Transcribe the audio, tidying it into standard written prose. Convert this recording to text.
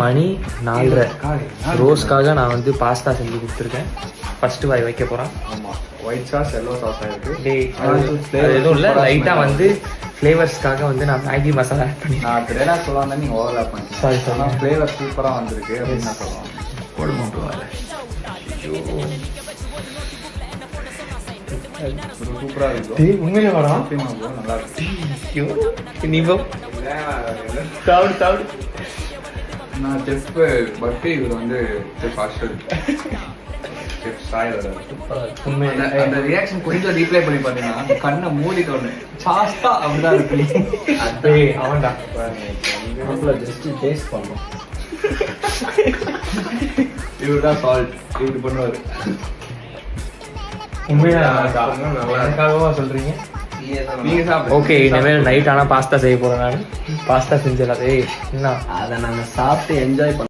மணி 4:30. ரோஸ்க்காக நான் வந்து பாஸ்தா செஞ்சு கொடுத்துருக்கேன். ஃபர்ஸ்ட் வாய் வைக்க போகிறான். ஆமாம், ஒயிட் சாஸ் எல்லோ சாஸ் ஆகிருக்கு. எதுவும் இல்லை, லைட்டாக வந்து ஃப்ளேவர்ஸ்க்காக வந்து நான் மேகி மசாலா ஆட் பண்ணி நான் அப்படியே சொல்லலாம், நீங்கள் ஓவர் ஆப் பண்ணி சாரி ஆனால் ஃப்ளேவர் சூப்பராக வந்திருக்கு அப்படின்னு நான் சொல்லுவேன். சூப்பராக இருக்கு. உண்மையிலே வாடா, நல்லா இருக்கு. நீ சாப்பிடு சாப்பிடு. நான் செஃப் பட்டு இவர் வந்து செஃப் ஆஷல் செஃப் சாய் உண்மையில அந்த ரியாக்ஷன் கொஞ்சம் ரீப்ளை பண்ணி பார்த்தீங்கன்னா கண்ணை மூடிட்டு ஒன்று சாஸ்தா அப்படிதான் இருக்கு. அதே அவன்டா ஜஸ்ட் டேஸ்ட் பண்ணோம். இவர் தான் சால்ட் இப்படி பண்ணுவார். உண்மையாகவா சொல்றீங்க? நீங்க சாப்பிடுங்க. ஓகே, இனிமேல் நைட் ஆனால் பாஸ்தா செய்ய போறேன். நான் பாஸ்தா செஞ்சிடலாம். என்ன அதை நாங்கள் சாப்பிட்டு என்ஜாய் பண்ண